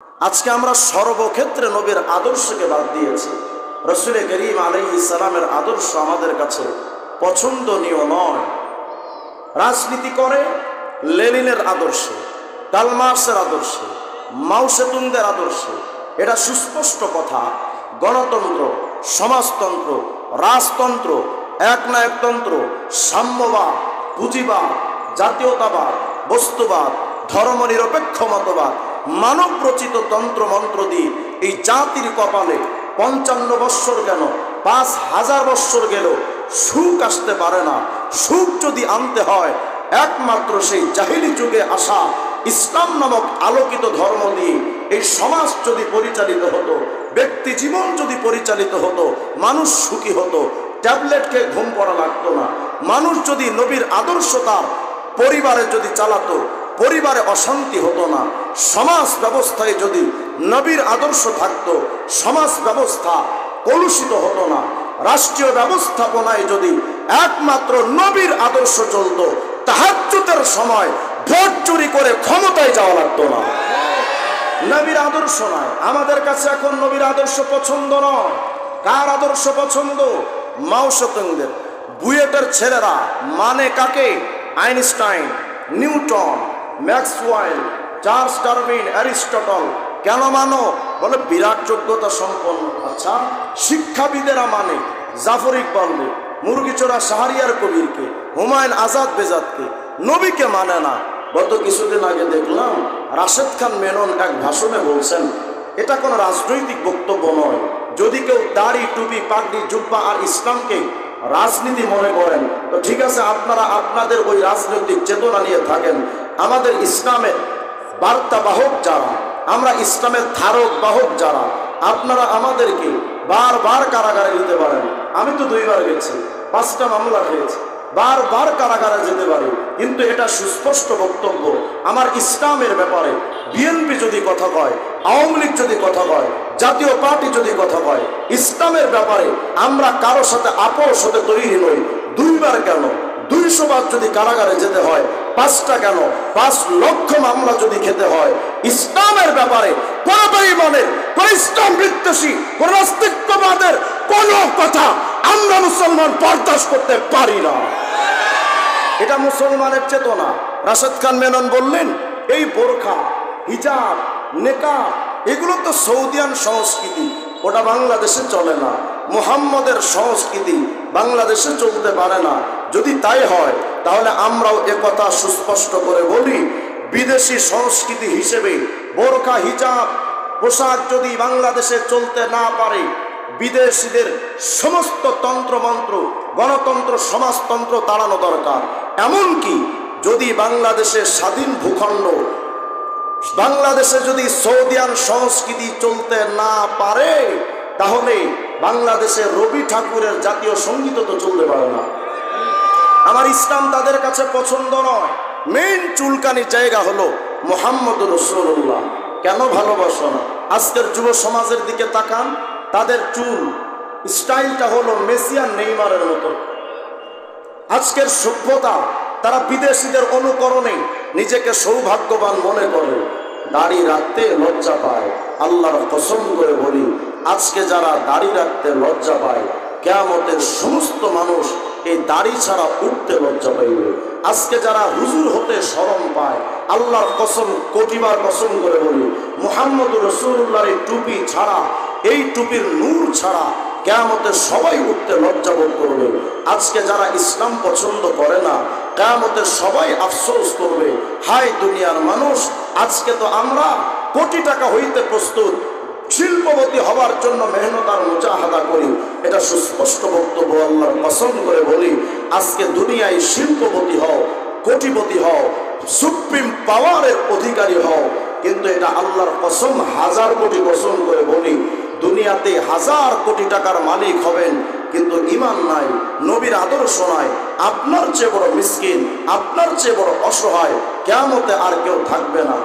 আজকে আমরা সর্বক্ষেত্রে নবীর আদর্শকে বাদ দিয়েছি। রাসূল করিম আলাইহিস সালামের আদর্শ আমাদের কাছে পছন্দনীয় নয়। রাজনীতি করে লেনিনের আদর্শে, কার্ল মার্কসের আদর্শে, মাও সেতুংদের আদর্শে। এটা সুস্পষ্ট কথা। গণতন্ত্র, সমাজতন্ত্র, রাজতন্ত্র, একনায়কতন্ত্র, সাম্যবাদ, পুঁজিবাদ, জাতীয়তাবাদ, বস্তুবাদ, ধর্মনিরপেক্ষ মতবাদ, মানব রচিত তন্ত্র মন্ত্র দিয়ে এই জাতির কপালে 55 বৎসর কেন 5000 বৎসর গেল সুখ আসতে পারে না। সুখ যদি আনতে হয় একমাত্র সেই জাহিলি যুগে আসা ইসলাম নামক আলোকিত ধর্ম দিয়ে এই সমাজ যদি পরিচালিত হতো, ব্যক্তি জীবন যদি পরিচালিত হতো, মানুষ সুখী হতো, ট্যাবলেট খেয়ে ঘুম পড়া লাগতো না। মানুষ যদি নবীর আদর্শ তার পরিবারে যদি চালাতো, পরিবারে অশান্তি হতো না। সমাজ ব্যবস্থায় যদি নবীর আদর্শ থাকতো, সমাজ ব্যবস্থা কলুষিত হতো না। রাষ্ট্রীয় ব্যবস্থাপনায় যদি একমাত্র নবীর আদর্শ চলতো, তাহাজ্জুদের সময় ভোট চুরি করে ক্ষমতায় যাওয়া লাগতো না। নবীর আদর্শ নয়। আমাদের কাছে এখন নবীর আদর্শ পছন্দ নয়। কার আদর্শ পছন্দ? মাও সেতুংদের। বুয়েটের ছেলেরা মানে কাকে? Einstein, Newton, Maxwell, Charles Darwin, Aristotle. কেন মানো? বলে বিরাট যোগ্যতা সম্পন্ন। আচ্ছা, শিক্ষাবিদেরা মানে জাফর ইকবালকে, মুরগিচোরা শাহরিয়ার কবিরকে, হুমায়ুন আজাদ বেজাদকে। নবীকে মানে না। গত কিছুদিন আগে দেখলাম রাশেদ খান মেনন এক ভাষণে বলছেন, এটা কোনো রাজনৈতিক বক্তব্য নয়। যদি কেউ দাড়ি, টুপি, পাগড়ি, জুব্বা আর ইসলামকে রাজনীতি মনে করেন তো ঠিক আছে, আপনারা আপনাদের ওই রাজনৈতিক চেতনা নিয়ে থাকেন। আমাদের ইসলামের বার্তা বাহক যারা, আমরা ইসলামের ধারক বাহক যারা, আপনারা আমাদেরকে বারবার কারাগারে নিতে পারেন। আমি তো 2 বার গেছি, 5টা মামলা খেয়েছি, বারবার কারাগারে যেতে পারি, কিন্তু এটা সুস্পষ্ট বক্তব্য আমার ইসলামের ব্যাপারে। বিএনপি যদি কথা কয়, আওয়ামী লীগ যদি কথা কয়, জাতীয় পার্টি যদি কথা কয়, ইসলামের ব্যাপারে আমরা কারোর সাথে আপোষ হতে তৈরি নই। 2 বার কেন, 200 বার যদি কারাগারে যেতে হয়, 5টা কেন, 5 লক্ষ মামলা যদি খেতে হয়, ইসলামের ব্যাপারে কোন বেঈমানের, কোন ইসলাম বিদ্বেষী, কোন নাস্তিকবাদের কোন কথা আমরা মুসলমান বরদাস্ত করতে পারি না। এটা মুসলমানের চেতনা। রাশেদ খান মেনন বললেন, এই বোরখা, হিজাব, নেকাব এগুলো তো সৌদিয়ান সংস্কৃতি, ওটা বাংলাদেশে চলে না। মুহাম্মদের সংস্কৃতি বাংলাদেশে চলতে পারে না। যদি তাই হয় তাহলে আমরাও একথা সুস্পষ্ট করে বলি, বিদেশি সংস্কৃতি হিসেবে বোরখা, হিজাব, পোশাক যদি বাংলাদেশে চলতে না পারে, বিদেশিদের সমস্ত তন্ত্রমন্ত্র, গণতন্ত্র, সমাজতন্ত্র তাড়ানো দরকার। এমনকি যদি বাংলাদেশের স্বাধীন ভূখণ্ড, বাংলাদেশে যদি সৌদিয়ান সংস্কৃতি চলতে না পারে, তাহলে বাংলাদেশে রবি ঠাকুরের জাতীয় সঙ্গীত তো চলতে পারে না। আমার ইসলাম তাদের কাছে পছন্দ নয়। মেইন চুলকানি জায়গা হলো মুহাম্মদুর রাসূলুল্লাহ। কেন ভালোবাসো না? আজকের যুব সমাজের দিকে তাকান, তাদের চুল স্টাইলটা হলো মেসি আর নেইমারের মতো। আজকের সভ্যতা, তারা বিদেশিদের অনুকরণে নিজেকে সৌভাগ্যবান মনে করে, দাড়ি রাখতে লজ্জা পায়। আল্লাহর কসম করে বলি, আজকে যারা দাড়ি রাখতে লজ্জা পায়, কিয়ামতের সমস্ত মানুষ এই দাড়ি ছাড়া উঠতে লজ্জা পাইবে। আজকে যারা হুজুর হতে শরম পায়, আল্লাহর কসম, কোটিবার কসম করে বলি, মুহাম্মদুর রাসূলুল্লাহর এই টুপি ছাড়া, এই টুপির নূর ছাড়া কিয়ামতে সবাই উঠতে লজ্জা বোধ করবে। আজকে যারা ইসলাম পছন্দ করে না, কিয়ামতে সবাই আফসোস করবে, হায় দুনিয়ার মানুষ, আজকে তো আমরা কোটি টাকা হইতে প্রস্তুত, শিল্পপতি হওয়ার জন্য মেহনত আর মুজাহাদা করি। এটা সুস্পষ্ট বক্তব্য। আল্লাহর কসম করে বলি, আজকে দুনিয়ায় শিল্পপতি হও, কোটিপতি হও, সুপ্রিম পাওয়ারের অধিকারী হও, কিন্তু এটা আল্লাহর কসম, 1000 কোটি কসম করে বলি, দুনিয়াতে 1000 কোটি টাকার মালিক হবেন, কিন্তু ঈমান নাই, নবীর আদর্শ নাই, আপনার চেয়ে বড় মিসকিন, আপনার চেয়ে বড় অসহায় কিয়ামতে আর কেউ থাকবে না।